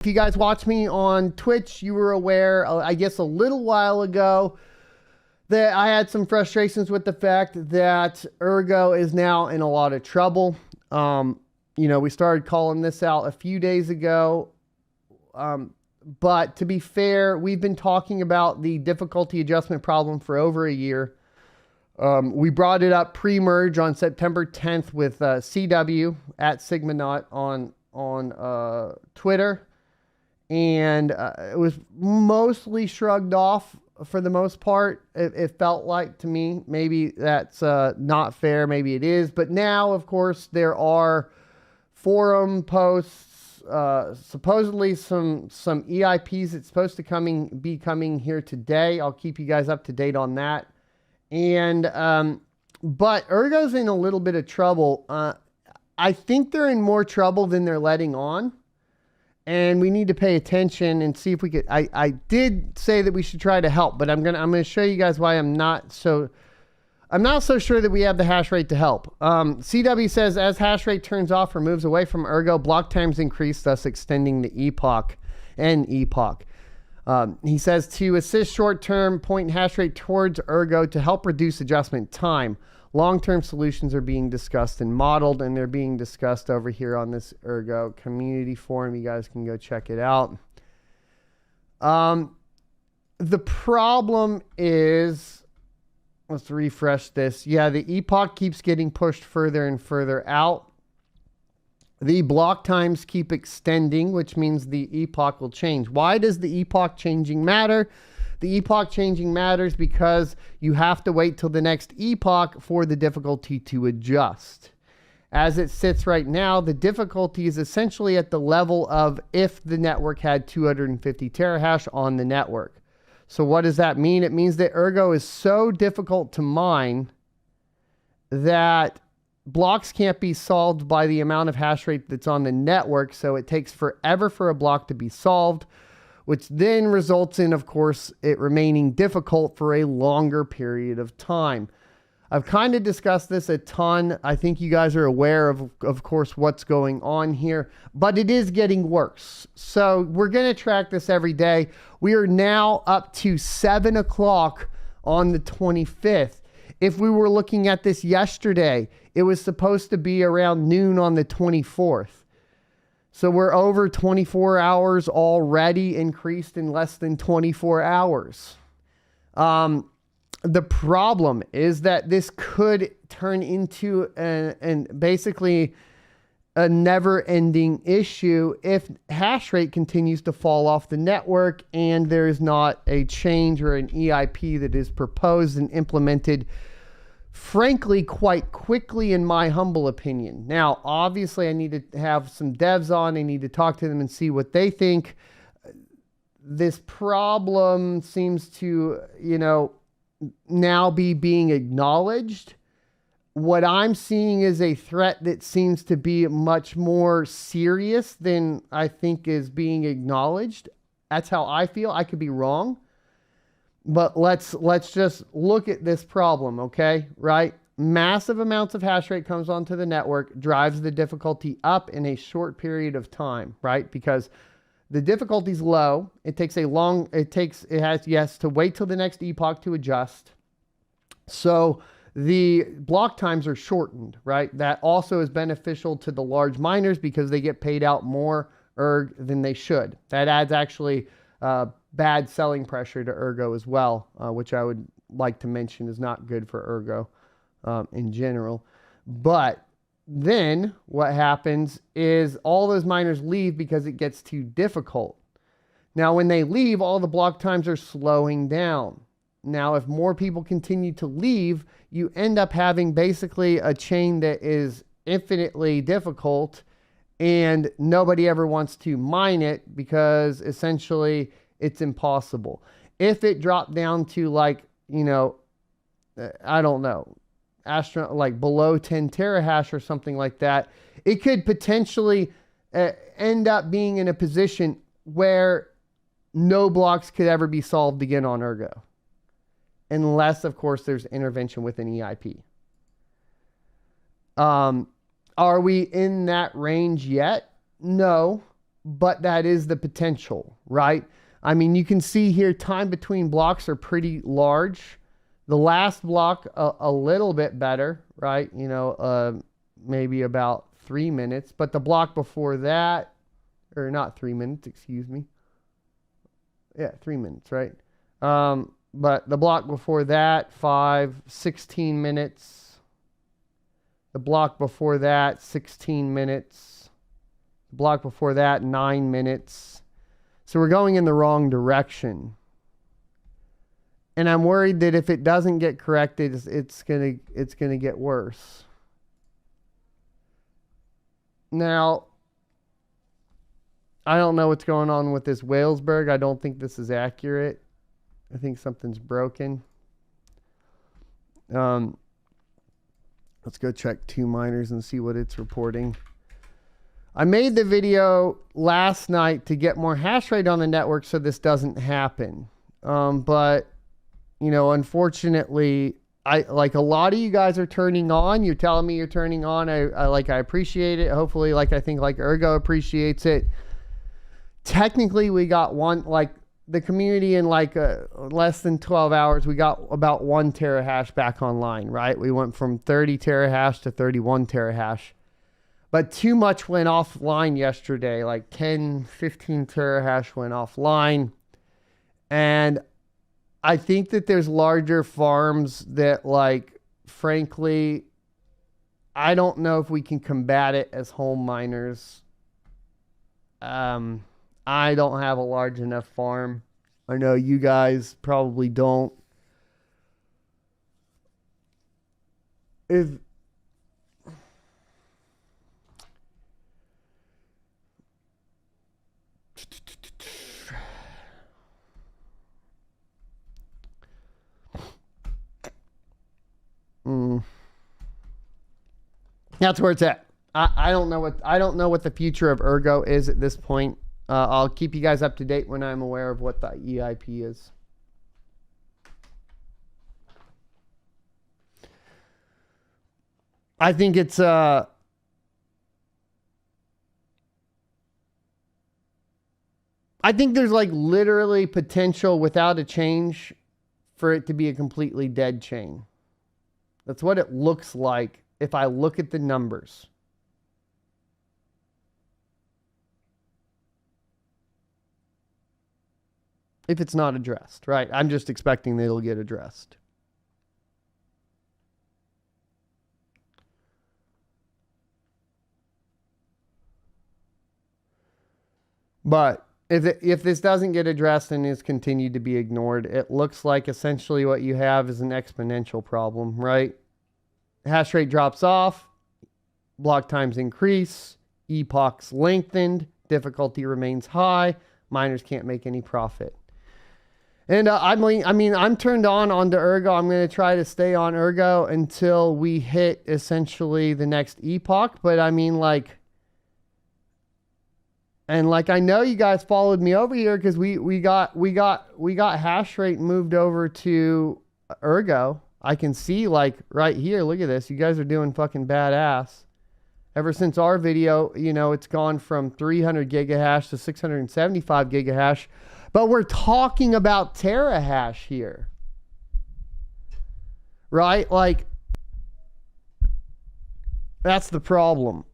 If you guys watch me on Twitch, you were aware, I guess a little while ago, that I had some frustrations with the fact that Ergo is now in a lot of trouble. We started calling this out a few days ago. But to be fair, we've been talking about the difficulty adjustment problem for over a year. We brought it up pre-merge on September 10th with CW at SigmaNaut on Twitter. And it was mostly shrugged off for the most part. It felt like to me, maybe that's not fair, maybe it is. But now, of course, there are forum posts, supposedly some EIPs that's supposed to be coming here today. I'll keep you guys up to date on that. And but Ergo's in a little bit of trouble. I think they're in more trouble than they're letting on. And we need to pay attention and see if we could. I did say that we should try to help, but I'm gonna show you guys why I'm not so sure that we have the hash rate to help. CW says as hash rate turns off or moves away from Ergo, block times increase, thus extending the epoch and epoch. He says to assist short-term point hash rate towards Ergo to help reduce adjustment time. Long-term solutions are being discussed and modeled, and they're being discussed over here on this Ergo community forum. You guys can go check it out. The problem is, let's refresh this. Yeah, the epoch keeps getting pushed further and further out. The block times keep extending, which means the epoch will change. Why does the epoch changing matter? The epoch changing matters because you have to wait till the next epoch for the difficulty to adjust. As it sits right now, the difficulty is essentially at the level of if the network had 250 terahash on the network. So what does that mean? It means that Ergo is so difficult to mine that blocks can't be solved by the amount of hash rate that's on the network. So it takes forever for a block to be solved, which then results in, of course, it remaining difficult for a longer period of time. I've kind of discussed this a ton. I think you guys are aware of course, what's going on here, but it is getting worse. So we're going to track this every day. We are now up to 7 o'clock on the 25th. If we were looking at this yesterday, it was supposed to be around noon on the 24th. So we're over 24 hours already, increased in less than 24 hours. The problem is that this could turn into basically a never-ending issue if hash rate continues to fall off the network and there is not a change or an EIP that is proposed and implemented, frankly, quite quickly, in my humble opinion. Now, obviously, I need to have some devs on. I need to talk to them and see what they think. This problem seems to, now be being acknowledged. What I'm seeing is a threat that seems to be much more serious than I think is being acknowledged. That's how I feel. I could be wrong. But let's just look at this problem, okay? Right? Massive amounts of hash rate comes onto the network, drives the difficulty up in a short period of time, right? Because the difficulty is low. It has to wait till the next epoch to adjust. So the block times are shortened, right? That also is beneficial to the large miners because they get paid out more ERG than they should. That adds actually bad selling pressure to Ergo as well, which I would like to mention is not good for Ergo in general. But then what happens is all those miners leave because it gets too difficult. Now, when they leave, all the block times are slowing down. Now, if more people continue to leave, you end up having basically a chain that is infinitely difficult and nobody ever wants to mine it because essentially it's impossible. If it dropped down to I don't know, like below 10 terahash or something like that, it could potentially end up being in a position where no blocks could ever be solved again on Ergo. Unless, of course, there's intervention with an EIP. Are we in that range yet? No. but that is the potential, right? I mean, you can see here time between blocks are pretty large. The last block, a little bit better, right? You know, maybe about 3 minutes, but the block before that, or not 3 minutes, excuse me. Yeah, 3 minutes, right? But the block before that, 16 minutes. The block before that, 16 minutes. The block before that, 9 minutes. So we're going in the wrong direction. And I'm worried that if it doesn't get corrected, it's gonna get worse. Now, I don't know what's going on with this Walesburg. I don't think this is accurate. I think something's broken. Let's go check 2Miners and see what it's reporting. I made the video last night to get more hash rate on the network so this doesn't happen. But, you know, unfortunately, like a lot of you guys are turning on. You're telling me you're turning on. I appreciate it. Hopefully, I think Ergo appreciates it. Technically, we got one, like the community in less than 12 hours, we got about 1 terahash back online, right? We went from 30 terahash to 31 terahash. But too much went offline yesterday, like 10, 15 terahash went offline. And I think that there's larger farms that, like, frankly, I don't know if we can combat it as home miners. I don't have a large enough farm. I know you guys probably don't. That's where it's at. I don't know what the future of Ergo is at this point. I'll keep you guys up to date when I'm aware of what the EIP is. I think it's I think there's like literally potential without a change for it to be a completely dead chain. That's what it looks like if I look at the numbers. If it's not addressed, right? I'm just expecting that it'll get addressed. But if this doesn't get addressed and is continued to be ignored, it looks like essentially what you have is an exponential problem, right? Hash rate drops off, block times increase, epochs lengthened, difficulty remains high, miners can't make any profit. And I'm turned onto Ergo. I'm going to try to stay on Ergo until we hit essentially the next epoch. But I mean, like, and like, I know you guys followed me over here because we got hash rate moved over to Ergo. I can see, like, right here. Look at this. You guys are doing fucking badass. Ever since our video, you know, it's gone from 300 gigahash to 675 gigahash. But we're talking about terahash here. Right? Like, that's the problem.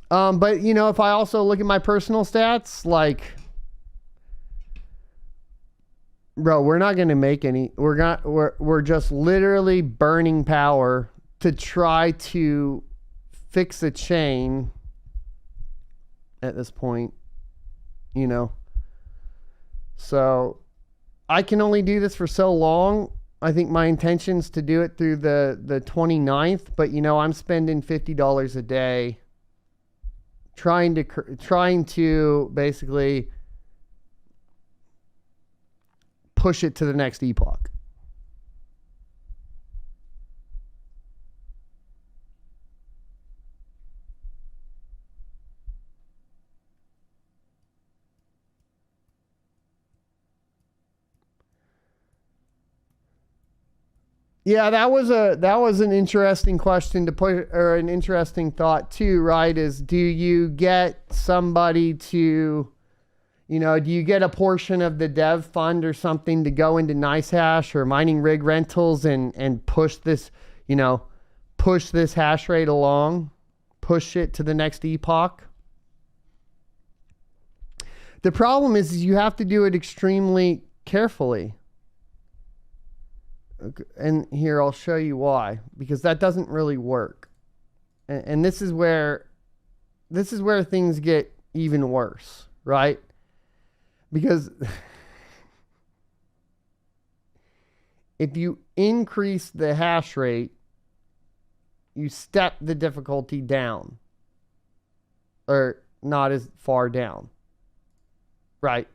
But, you know, if I also look at my personal stats, like, bro, we're not going to make any. We're just literally burning power to try to fix a chain at this point, you know. So I can only do this for so long. I think my intention's to do it through the 29th, but you know, I'm spending $50 a day trying to basically push it to the next epoch. Yeah, that was an interesting question to put, or an interesting thought too, right? Is do you get somebody to, do you get a portion of the dev fund or something to go into NiceHash or mining rig rentals and push this, push this hash rate along, push it to the next epoch? The problem is you have to do it extremely carefully. And here, I'll show you why, because that doesn't really work. And this is where things get even worse, right? Because if you increase the hash rate, you step the difficulty down, or not as far down, right?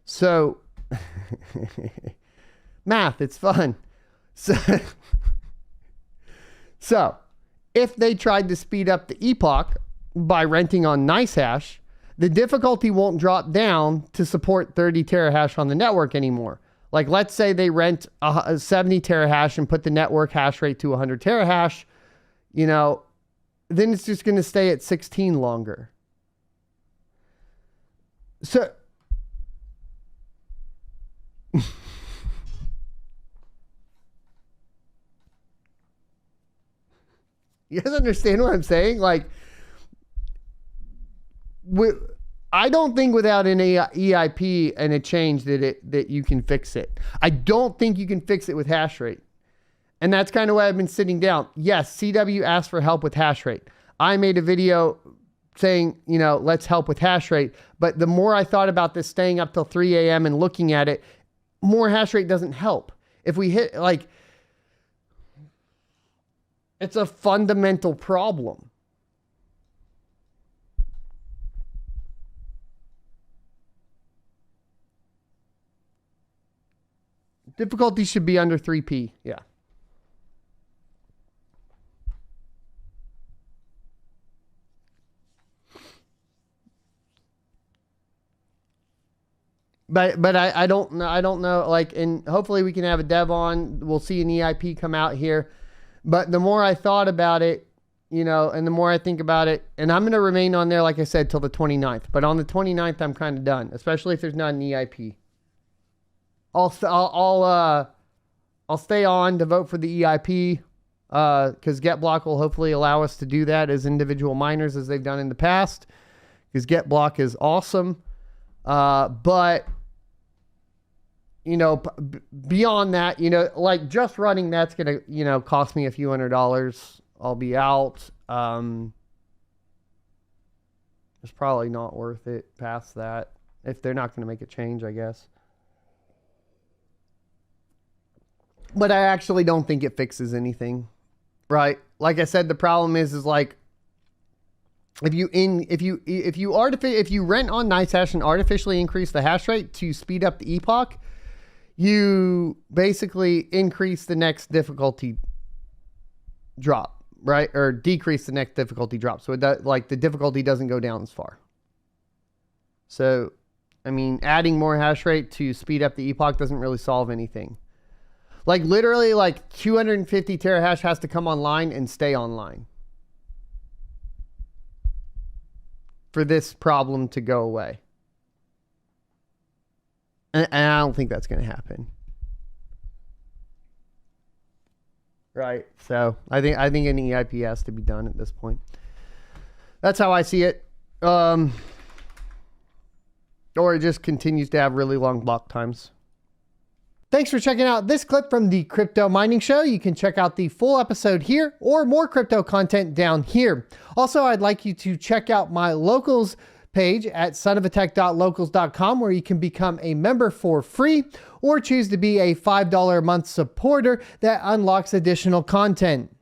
So math, it's fun. So if they tried to speed up the epoch by renting on NiceHash, the difficulty won't drop down to support 30 terahash on the network anymore. Like, let's say they rent a 70 terahash and put the network hash rate to 100 terahash, then it's just going to stay at 16 longer. So you guys understand what I'm saying? Like, I don't think without an EIP and a change that you can fix it. I don't think you can fix it with hash rate. And that's kind of why I've been sitting down. Yes, CW asked for help with hash rate. I made a video saying, let's help with hash rate. But the more I thought about this, staying up till 3 a.m. and looking at it, more hash rate doesn't help. If we hit, it's a fundamental problem. Difficulty should be under 3p. Yeah. But I don't know, and hopefully we can have a dev on. We'll see an EIP come out here. But the more I thought about it, and the more I think about it, and I'm going to remain on there, like I said, till the 29th. But on the 29th, I'm kind of done, especially if there's not an EIP. I'll stay on to vote for the EIP, because GetBlock will hopefully allow us to do that as individual miners as they've done in the past, because GetBlock is awesome. But beyond that, just running that's going to, cost me a few $100s. I'll be out. It's probably not worth it past that if they're not going to make a change, I guess. But I actually don't think it fixes anything, right? Like I said, the problem is like, if you rent on NiceHash and artificially increase the hash rate to speed up the epoch, you basically increase the next difficulty drop, right? Or decrease the next difficulty drop. So the difficulty doesn't go down as far. So, adding more hash rate to speed up the epoch doesn't really solve anything. Literally 250 terahash has to come online and stay online for this problem to go away. And I don't think that's going to happen. Right. So I think an EIP has to be done at this point. That's how I see it. Or it just continues to have really long block times. Thanks for checking out this clip from the Crypto Mining Show. You can check out the full episode here or more crypto content down here. Also, I'd like you to check out my locals page at sonofatech.locals.com, where you can become a member for free or choose to be a $5 a month supporter that unlocks additional content.